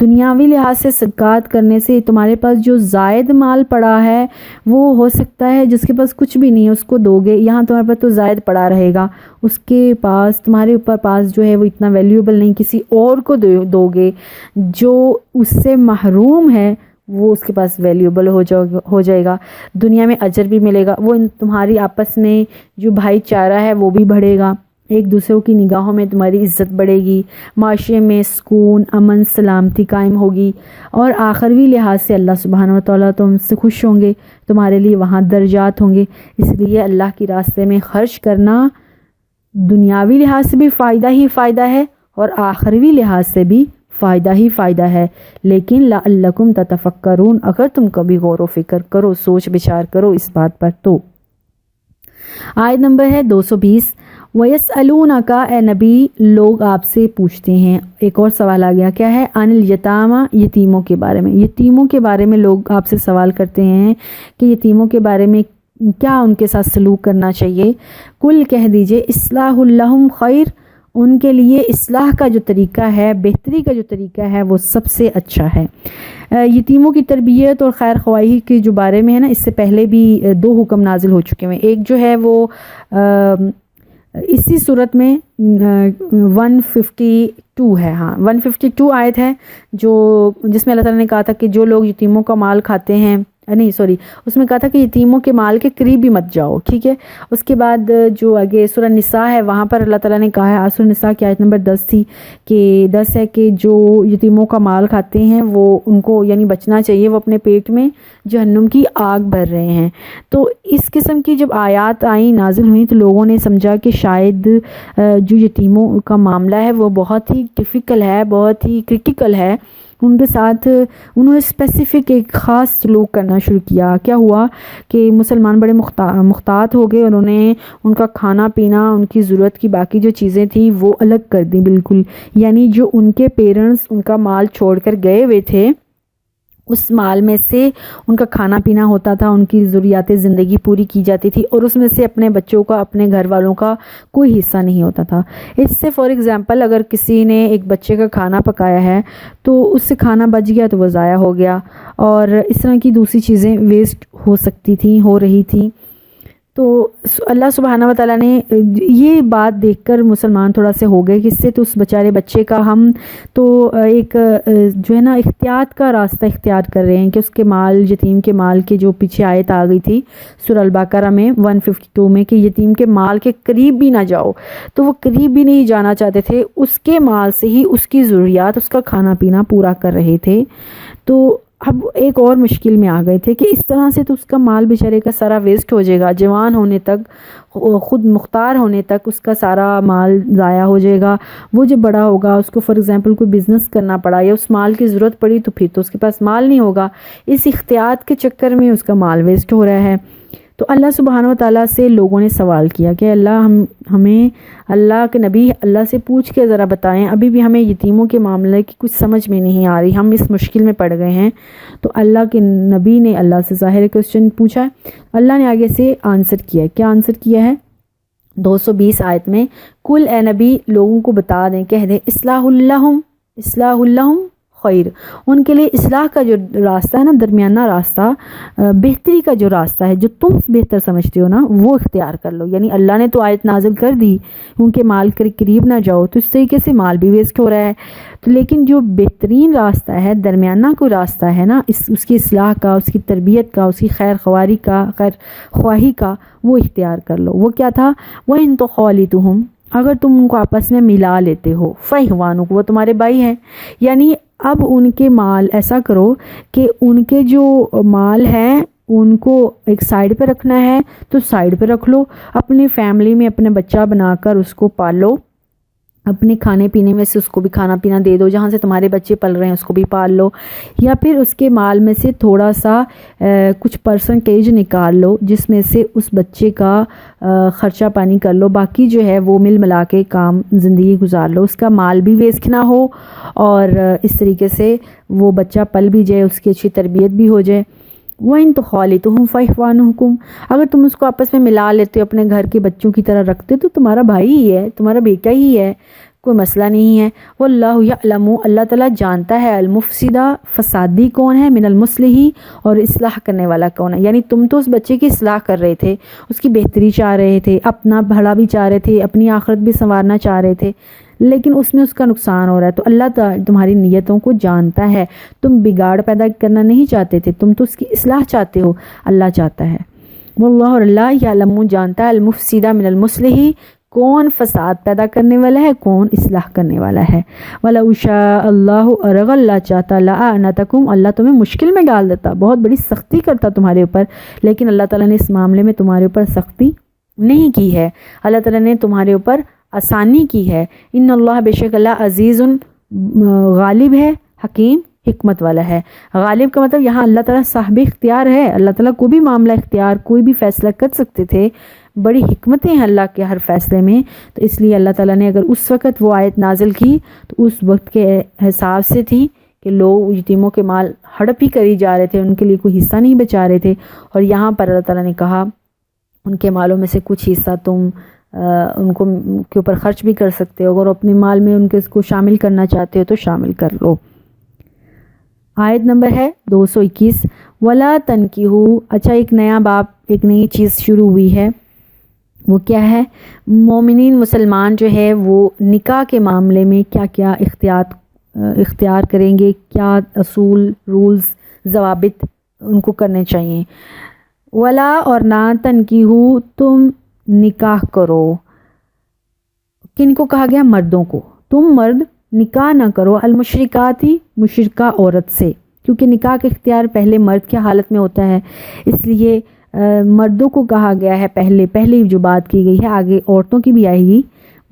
دنیاوی لحاظ سے صدقات کرنے سے تمہارے پاس جو زائد مال پڑا ہے وہ ہو سکتا ہے جس کے پاس کچھ بھی نہیں ہے اس کو دو گے، یہاں تمہارے پاس تو زائد پڑا رہے گا، اس کے پاس تمہارے اوپر پاس جو ہے وہ اتنا ویلیوبل نہیں، کسی اور کو دو گے جو اس سے محروم ہے، وہ اس کے پاس ویلیوبل ہو جائے گا، دنیا میں اجر بھی ملے گا، وہ تمہاری آپس میں جو بھائی چارہ ہے وہ بھی بڑھے گا، ایک دوسروں کی نگاہوں میں تمہاری عزت بڑھے گی، معاشرے میں سکون، امن، سلامتی قائم ہوگی، اور آخروی لحاظ سے اللہ سبحانہ و تعالیٰ تم سے خوش ہوں گے، تمہارے لیے وہاں درجات ہوں گے۔ اس لیے اللہ کے راستے میں خرچ کرنا دنیاوی لحاظ سے بھی فائدہ ہی فائدہ ہے، اور آخروی لحاظ سے بھی فائدہ ہی فائدہ ہے، لیکن لعلکم تتفکرون، اگر تم کبھی غور و فکر کرو، سوچ بچار کرو اس بات پر۔ تو آیت نمبر ہے 220، وَيَسْأَلُونَكَ، اے نبی لوگ آپ سے پوچھتے ہیں، ایک اور سوال آ گیا، کیا ہے؟ عن الیتامی، یتیموں کے بارے میں، یتیموں کے بارے میں لوگ آپ سے سوال کرتے ہیں کہ یتیموں کے بارے میں کیا ان کے ساتھ سلوک کرنا چاہیے۔ کل کہہ دیجئے، اصلاح لہم خیر، ان کے لیے اصلاح کا جو طریقہ ہے، بہتری کا جو طریقہ ہے وہ سب سے اچھا ہے۔ یتیموں کی تربیت اور خیر خواہی کے جو بارے میں ہے نا، اس سے پہلے بھی 2 حکم نازل ہو چکے ہیں، ایک جو ہے وہ اسی صورت میں 152 ہے، ہاں 152 آیت ہے جس میں اللہ تعالیٰ نے کہا تھا کہ جو لوگ یتیموں کا مال کھاتے ہیں، نہیں سوری، اس میں کہا تھا کہ یتیموں کے مال کے قریب بھی مت جاؤ، ٹھیک ہے۔ اس کے بعد جو آگے سورہ نساء ہے وہاں پر اللہ تعالیٰ نے کہا ہے، سورہ نساء کی آیت نمبر 10 تھی کہ 10 ہے کہ جو یتیموں کا مال کھاتے ہیں وہ ان کو یعنی بچنا چاہیے، وہ اپنے پیٹ میں جہنم کی آگ بھر رہے ہیں۔ تو اس قسم کی جب آیات آئیں، نازل ہوئیں، تو لوگوں نے سمجھا کہ شاید جو یتیموں کا معاملہ ہے وہ بہت ہی ڈیفیکل ہے، بہت ہی کرٹیکل ہے، ان کے ساتھ انہوں نے اسپیسیفک ایک خاص سلوک کرنا شروع کیا۔ کیا ہوا کہ مسلمان بڑے محتاط ہو گئے، انہوں نے ان کا کھانا پینا، ان کی ضرورت کی باقی جو چیزیں تھیں وہ الگ کر دیں بالکل، یعنی جو ان کے پیرنٹس ان کا مال چھوڑ کر گئے ہوئے تھے، اس مال میں سے ان کا کھانا پینا ہوتا تھا، ان کی ضروریات زندگی پوری کی جاتی تھی، اور اس میں سے اپنے بچوں کا، اپنے گھر والوں کا کوئی حصہ نہیں ہوتا تھا۔ اس سے فار ایگزامپل اگر کسی نے ایک بچے کا کھانا پکایا ہے تو اس سے کھانا بچ گیا تو وہ ضائع ہو گیا، اور اس طرح کی دوسری چیزیں ویسٹ ہو سکتی تھیں، ہو رہی تھیں۔ تو اللہ سبحانہ و تعالیٰ نے یہ بات دیکھ کر مسلمان تھوڑا سے ہو گئے کہ اس سے تو اس بیچارے بچے کا ہم تو ایک جو ہے نا احتیاط کا راستہ اختیار کر رہے ہیں کہ اس کے مال، یتیم کے مال کے جو پیچھے آیت آ گئی تھی سورہ البقرہ میں 152 میں کہ یتیم کے مال کے قریب بھی نہ جاؤ، تو وہ قریب بھی نہیں جانا چاہتے تھے، اس کے مال سے ہی اس کی ضروریات، اس کا کھانا پینا پورا کر رہے تھے۔ تو اب ایک اور مشکل میں آ گئے تھے کہ اس طرح سے تو اس کا مال بیچارے کا سارا ویسٹ ہو جائے گا، جوان ہونے تک، خود مختار ہونے تک اس کا سارا مال ضائع ہو جائے گا۔ وہ جب بڑا ہوگا، اس کو فار ایگزامپل کوئی بزنس کرنا پڑا یا اس مال کی ضرورت پڑی تو پھر تو اس کے پاس مال نہیں ہوگا، اس احتیاط کے چکر میں اس کا مال ویسٹ ہو رہا ہے۔ تو اللہ سبحانہ و تعالیٰ سے لوگوں نے سوال کیا کہ اللہ ہمیں اللہ کے نبی اللہ سے پوچھ کے ذرا بتائیں، ابھی بھی ہمیں یتیموں کے معاملے کی کچھ سمجھ میں نہیں آ رہی، ہم اس مشکل میں پڑ گئے ہیں۔ تو اللہ کے نبی نے اللہ سے ظاہر کوسچن پوچھا، اللہ نے آگے سے آنسر کیا۔ کیا آنسر کیا ہے؟ 220 آیت میں، کل اے نبی لوگوں کو بتا دیں، کہہ دیں، اصلاح لہم خیر، ان کے لیے اصلاح کا جو راستہ ہے نا، درمیانہ راستہ، بہتری کا جو راستہ ہے، جو تم بہتر سمجھتے ہو نا، وہ اختیار کر لو۔ یعنی اللہ نے تو آیت نازل کر دی ان کے مال کے قریب نہ جاؤ، تو اس طریقے سے مال بھی ویسٹ ہو رہا ہے، تو لیکن جو بہترین راستہ ہے، درمیانہ کوئی راستہ ہے نا، اس کی اصلاح کا، اس کی تربیت کا، اس کی خیر خواہی کا، وہ اختیار کر لو۔ وہ کیا تھا؟ وَإِن تُخَالِطُهُمْ، اگر تم ان کو آپس میں ملا لیتے ہو، فَإِخْوَانُكُمْ، وہ تمہارے بھائی ہیں۔ یعنی اب ان کے مال ایسا کرو کہ ان کے جو مال ہیں ان کو ایک سائیڈ پہ رکھنا ہے تو سائیڈ پہ رکھ لو، اپنی فیملی میں اپنے بچہ بنا کر اس کو پالو، اپنے کھانے پینے میں سے اس کو بھی کھانا پینا دے دو، جہاں سے تمہارے بچے پل رہے ہیں اس کو بھی پال لو، یا پھر اس کے مال میں سے تھوڑا سا کچھ پرسنٹیج نکال لو جس میں سے اس بچے کا خرچہ پانی کر لو، باقی جو ہے وہ مل ملا کے کام زندگی گزار لو، اس کا مال بھی ویسٹ نہ ہو اور اس طریقے سے وہ بچہ پل بھی جائے، اس کی اچھی تربیت بھی ہو جائے۔ وَإِن تُخَالِطُهُمْ فَإِخْوَانُكُمْ، اگر تم اس کو آپس میں ملا لیتے ہو، اپنے گھر کے بچوں کی طرح رکھتے تو تمہارا بھائی ہی ہے، تمہارا بیٹا ہی ہے، کوئی مسئلہ نہیں ہے۔ وَاللَّهُ يَعْلَمُ، اللہ تعالیٰ جانتا ہے، المفسدہ، فسادی کون ہے، من المصلح، اور اصلاح کرنے والا کون ہے۔ یعنی تم تو اس بچے کی اصلاح کر رہے تھے، اس کی بہتری چاہ رہے تھے، اپنا بھلا بھی چاہ رہے تھے، اپنی آخرت بھی سنوارنا چاہ رہے تھے، لیکن اس میں اس کا نقصان ہو رہا ہے، تو اللہ تعالیٰ تمہاری نیتوں کو جانتا ہے، تم بگاڑ پیدا کرنا نہیں چاہتے تھے، تم تو اس کی اصلاح چاہتے ہو، اللہ چاہتا ہے۔ واللہ، اور اللہ یعلم، جانتا ہے، المفسدہ من المصلح، کون فساد پیدا کرنے والا ہے، کون اصلاح کرنے والا ہے۔ وَلَوْ شَاءَ اللَّهُ، اور اگر اللہ چاہتا، لَأَعْنَتَكُمْ، اللہ تمہیں مشکل میں ڈال دیتا، بہت بڑی سختی کرتا تمہارے اوپر، لیکن اللہ تعالیٰ نے اس معاملے میں تمہارے اوپر سختی نہیں کی ہے، اللہ تعالیٰ نے تمہارے اوپر آسانی کی ہے۔ ان اللہ، بے شک اللہ، عزیز، غالب ہے، حکیم، حکمت والا ہے۔ غالب کا مطلب یہاں اللہ تعالیٰ صاحب اختیار ہے، اللہ تعالیٰ کوئی بھی معاملہ اختیار، کوئی بھی فیصلہ کر سکتے تھے، بڑی حکمتیں ہیں اللہ کے ہر فیصلے میں، تو اس لیے اللہ تعالیٰ نے اگر اس وقت وہ آیت نازل کی تو اس وقت کے حساب سے تھی کہ لوگ یتیموں کے مال ہڑپ ہی کری جا رہے تھے، ان کے لیے کوئی حصہ نہیں بچا رہے تھے، اور یہاں پر اللہ تعالیٰ نے کہا ان کے مالوں میں سے کچھ حصہ تم ان کو کے اوپر خرچ بھی کر سکتے ہو، اگر اپنے مال میں ان کے اس کو شامل کرنا چاہتے ہو تو شامل کر لو۔ آیت نمبر ہے 221، وَلَا تَنْكِحُوا، اچھا ایک نیا باب، ایک نئی چیز شروع ہوئی ہے، وہ کیا ہے؟ مومنین مسلمان جو ہے وہ نکاح کے معاملے میں کیا کیا اختیار کریں گے، کیا اصول، رولز، ضوابط ان کو کرنے چاہیے۔ ولا، اور نہ، تنکیحو، تم نکاح کرو، کن کو کہا گیا؟ مردوں کو، تم مرد نکاح نہ کرو، المشرکاتی، مشرکہ عورت سے، کیونکہ نکاح کا اختیار پہلے مرد کی حالت میں ہوتا ہے، اس لیے مردوں کو کہا گیا ہے، پہلے جو بات کی گئی ہے، آگے عورتوں کی بھی آئے گی،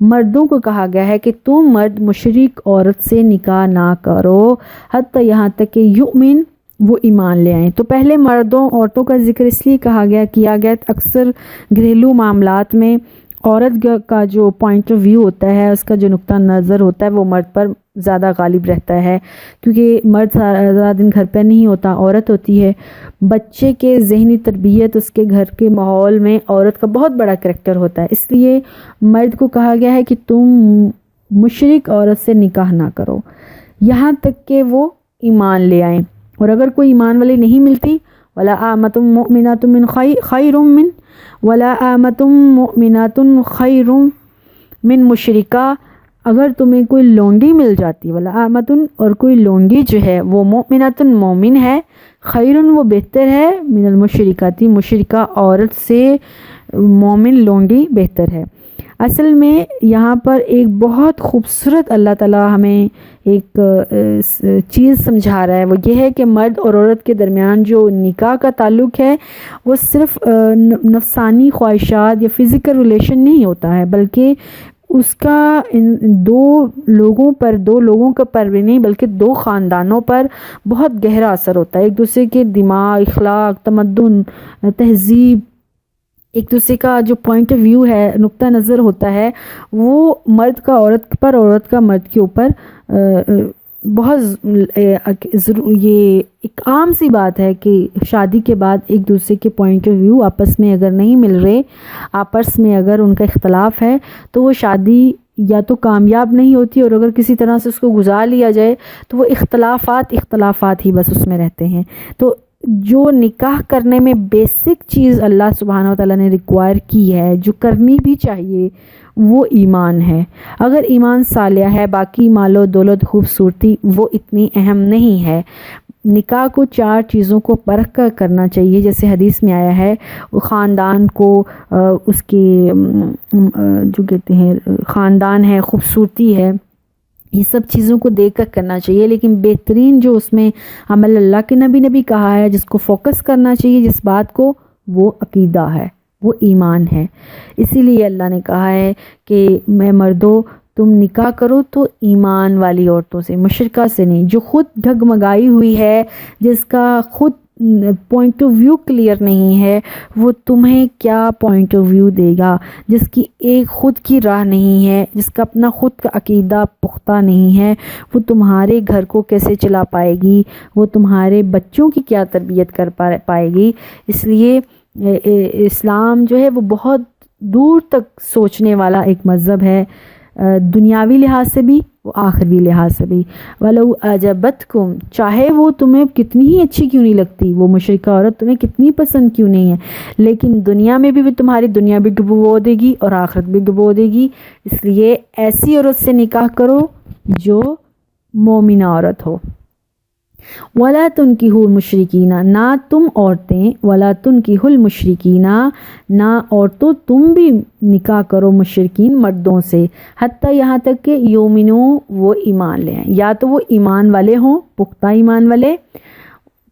مردوں کو کہا گیا ہے کہ تم مرد مشرک عورت سے نکاح نہ کرو، حتی یہاں تک کہ یؤمن، وہ ایمان لے آئیں۔ تو پہلے مردوں عورتوں کا ذکر اس لیے کیا گیا اکثر گھریلو معاملات میں عورت کا جو پوائنٹ آف ویو ہوتا ہے، اس کا جو نقطہ نظر ہوتا ہے، وہ مرد پر زیادہ غالب رہتا ہے، کیونکہ مرد سارا دن گھر پر نہیں ہوتا، عورت ہوتی ہے۔ بچے کے ذہنی تربیت، اس کے گھر کے ماحول میں عورت کا بہت بڑا کریکٹر ہوتا ہے، اس لیے مرد کو کہا گیا ہے کہ تم مشرک عورت سے نکاح نہ کرو یہاں تک کہ وہ ایمان لے آئیں، اور اگر کوئی ایمان والی نہیں ملتی، ولا آمۃ مؤمنۃ من خیر من ولا آمۃ مؤمنۃ خیر من مشرکہ، اگر تمہیں کوئی لونڈی مل جاتی، ولا آمۃ، اور کوئی لونڈی جو ہے وہ مؤمنۃ، مومن ہے، خیر، وہ بہتر ہے، من المشرکاتی، مشرکہ عورت سے مومن لونڈی بہتر ہے۔ اصل میں یہاں پر ایک بہت خوبصورت اللہ تعالیٰ ہمیں ایک چیز سمجھا رہا ہے، وہ یہ ہے کہ مرد اور عورت کے درمیان جو نکاح کا تعلق ہے وہ صرف نفسانی خواہشات یا فزیکل ریلیشن نہیں ہوتا ہے، بلکہ اس کا دو لوگوں کا پر بھی نہیں بلکہ دو خاندانوں پر بہت گہرا اثر ہوتا ہے، ایک دوسرے کے دماغ، اخلاق، تمدن، تہذیب، ایک دوسرے کا جو پوائنٹ آف ویو ہے، نقطہ نظر ہوتا ہے، وہ مرد کا عورت پر، عورت کا مرد کے اوپر بہت یہ ایک عام سی بات ہے کہ شادی کے بعد ایک دوسرے کے پوائنٹ آف ویو آپس میں اگر نہیں مل رہے، آپس میں اگر ان کا اختلاف ہے تو وہ شادی یا تو کامیاب نہیں ہوتی، اور اگر کسی طرح سے اس کو گزار لیا جائے تو وہ اختلافات ہی بس اس میں رہتے ہیں۔ تو جو نکاح کرنے میں بیسک چیز اللہ سبحانہ و تعالیٰ نے ریکوائر کی ہے، جو کرنی بھی چاہیے، وہ ایمان ہے۔ اگر ایمان صالح ہے، باقی مال و دولت خوبصورتی وہ اتنی اہم نہیں ہے۔ نکاح کو 4 چیزوں کو پرکھ کر کرنا چاہیے، جیسے حدیث میں آیا ہے، خاندان کو اس کے جو کہتے ہیں خاندان ہے، خوبصورتی ہے، یہ سب چیزوں کو دیکھ کر کرنا چاہیے۔ لیکن بہترین جو اس میں عمل اللہ کے نبی نے بھی کہا ہے، جس کو فوکس کرنا چاہیے جس بات کو، وہ عقیدہ ہے، وہ ایمان ہے۔ اسی لیے اللہ نے کہا ہے کہ میں مردوں تم نکاح کرو تو ایمان والی عورتوں سے، مشرکہ سے نہیں، جو خود ڈگمگائی ہوئی ہے، جس کا خود پوائنٹ آف ویو کلیئر نہیں ہے، وہ تمہیں کیا پوائنٹ آف ویو دے گا؟ جس کی ایک خود کی راہ نہیں ہے، جس کا اپنا خود کا عقیدہ پختہ نہیں ہے، وہ تمہارے گھر کو کیسے چلا پائے گی؟ وہ تمہارے بچوں کی کیا تربیت کر پائے گی؟ اس لیے اسلام جو ہے وہ بہت دور تک سوچنے والا ایک مذہب ہے، دنیاوی لحاظ سے بھی، وہ آخروی لحاظ سے بھی۔ وَلَوْ أَعْجَبَتْكُمْ، چاہے وہ تمہیں کتنی ہی اچھی کیوں نہیں لگتی، وہ مشرکہ عورت تمہیں کتنی پسند کیوں نہیں ہے، لیکن دنیا میں بھی تمہاری دنیا بھی ڈبو دے گی اور آخرت بھی ڈبو دے گی۔ اس لیے ایسی عورت سے نکاح کرو جو مومنہ عورت ہو۔ وَلَا تُنْكِحُوا الْمُشْرِكِينَ، نہ تم عورتیں، وَلَا تُنْكِحُوا الْمُشْرِكِينَ، نہ عورتوں تم بھی نکاح کرو مشرکین مردوں سے، حتیٰ یہاں تک کہ یؤمنوا، وہ ایمان لے آئیں، یا تو وہ ایمان والے ہوں، پختہ ایمان والے۔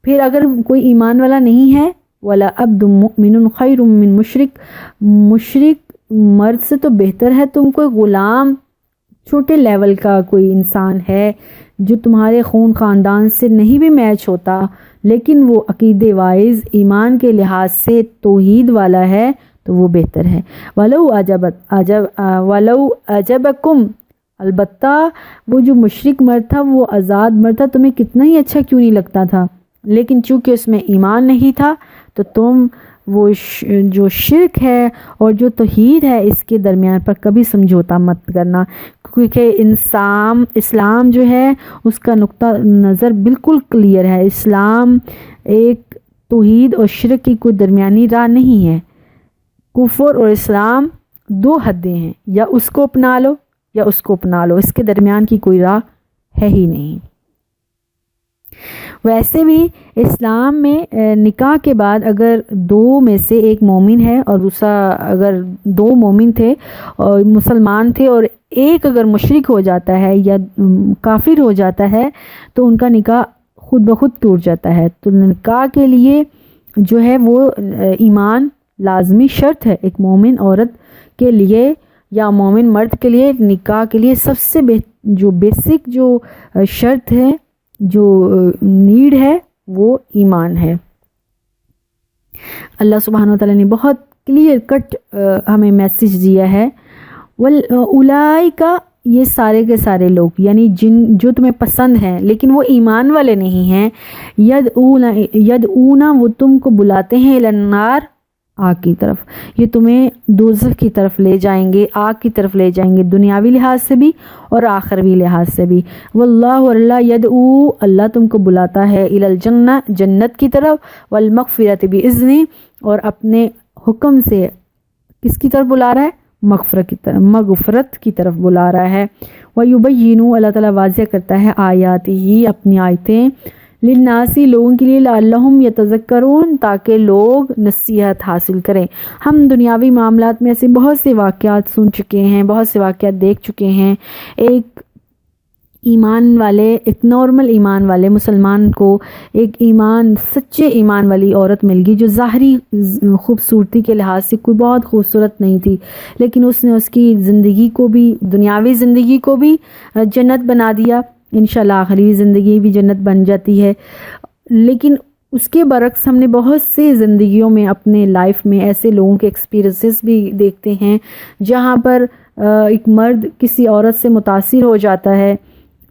پھر اگر کوئی ایمان والا نہیں ہے، وَلَا عَبْدٌ مُؤْمِنٌ خَيْرٌ مِّن مُشْرِك، مشرک مرد سے تو بہتر ہے تم کوئی غلام، چھوٹے لیول کا کوئی انسان ہے جو تمہارے خون خاندان سے نہیں بھی میچ ہوتا، لیکن وہ عقیدے وائز ایمان کے لحاظ سے توحید والا ہے، تو وہ بہتر ہے۔ وَلَوْ أَعْجَبَكُمْ، البتہ وہ جو مشرک مرد تھا، وہ آزاد مرد تھا، تمہیں کتنا ہی اچھا کیوں نہیں لگتا تھا، لیکن چونکہ اس میں ایمان نہیں تھا تو تم وہ جو شرک ہے اور جو توحید ہے اس کے درمیان پر کبھی سمجھوتا مت کرنا، کیونکہ اسلام جو ہے اس کا نقطہ نظر بالکل کلیئر ہے۔ اسلام ایک توحید اور شرک کی کوئی درمیانی راہ نہیں ہے۔ کفر اور اسلام 2 حدیں ہیں، یا اس کو اپنا لو یا اس کو اپنا لو، اس کے درمیان کی کوئی راہ ہے ہی نہیں۔ ویسے بھی اسلام میں نکاح کے بعد اگر 2 میں سے ایک مومن ہے اور دوسرا، اگر 2 مومن تھے اور مسلمان تھے اور ایک اگر مشرک ہو جاتا ہے یا کافر ہو جاتا ہے تو ان کا نکاح خود بخود ٹوٹ جاتا ہے۔ تو نکاح کے لیے جو ہے وہ ایمان لازمی شرط ہے ایک مومن عورت کے لیے یا مومن مرد کے لیے۔ نکاح کے لیے سب سے جو بیسک جو شرط ہے، جو نیڈ ہے، وہ ایمان ہے۔ اللہ سبحانہ وتعالی نے بہت کلیئر کٹ ہمیں میسیج دیا ہے، اولئک، یہ سارے کے سارے لوگ، یعنی جو تمہیں پسند ہیں لیکن وہ ایمان والے نہیں ہیں، یدعون، وہ تم کو بلاتے ہیں، الی النار، آگ کی طرف، یہ تمہیں دوزخ کی طرف لے جائیں گے، آگ کی طرف لے جائیں گے، دنیاوی لحاظ سے بھی اور آخروی لحاظ سے بھی۔ واللہ، اللہ، یدعو، اللہ تم کو بلاتا ہے، الی الجنہ، جنت کی طرف، والمغفرۃ باذنہ، اور اپنے حکم سے کس کی طرف بلا رہا ہے؟ مغفرت کی طرف بلا رہا ہے۔ وَيُبَيِّنُ، اللہ تعالیٰ واضح کرتا ہے آیاتہ، اپنی آیتیں، للناسی، لوگوں کے لیے، لعلہم یتذکرون، تاکہ لوگ نصیحت حاصل کریں۔ ہم دنیاوی معاملات میں ایسے بہت سے واقعات سن چکے ہیں، بہت سے واقعات دیکھ چکے ہیں۔ ایک ایمان والے، ایک نارمل ایمان والے مسلمان کو ایک سچے ایمان والی عورت مل گئی جو ظاہری خوبصورتی کے لحاظ سے کوئی بہت خوبصورت نہیں تھی، لیکن اس نے اس کی زندگی کو بھی، دنیاوی زندگی کو بھی جنت بنا دیا، انشاءاللہ آخری زندگی بھی جنت بن جاتی ہے۔ لیکن اس کے برعکس ہم نے بہت سے زندگیوں میں، اپنے لائف میں ایسے لوگوں کے ایکسپیرینسز بھی دیکھتے ہیں جہاں پر ایک مرد کسی عورت سے متاثر ہو جاتا ہے،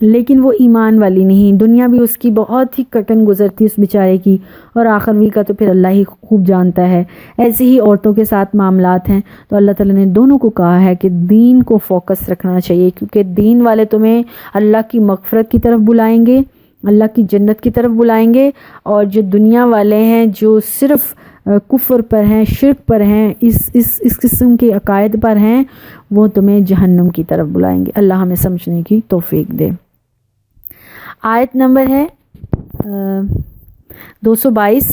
لیکن وہ ایمان والی نہیں، دنیا بھی اس کی بہت ہی کٹن گزرتی اس بیچارے کی، اور آخروی کا تو پھر اللہ ہی خوب جانتا ہے۔ ایسے ہی عورتوں کے ساتھ معاملات ہیں، تو اللہ تعالیٰ نے دونوں کو کہا ہے کہ دین کو فوکس رکھنا چاہیے، کیونکہ دین والے تمہیں اللہ کی مغفرت کی طرف بلائیں گے، اللہ کی جنت کی طرف بلائیں گے، اور جو دنیا والے ہیں جو صرف کفر پر ہیں، شرک پر ہیں، اس قسم کے عقائد پر ہیں، وہ تمہیں جہنم کی طرف بلائیں گے۔ اللہ ہمیں سمجھنے کی توفیق دے۔ آیت نمبر ہے 222۔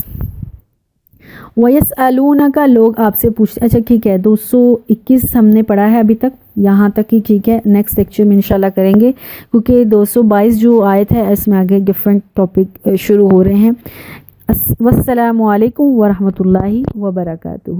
وَيَسْأَلُونَكَ، لوگ آپ سے پوچھتے، اچھا ٹھیک ہے، 221 ہم نے پڑھا ہے ابھی تک، یہاں تک ہی ٹھیک ہے، نیکسٹ لیکچر میں انشاءاللہ کریں گے، کیونکہ 222 جو آیت ہے اس میں آگے ڈفرینٹ ٹاپک شروع ہو رہے ہیں۔ والسلام علیکم ورحمۃ اللہ وبرکاتہ۔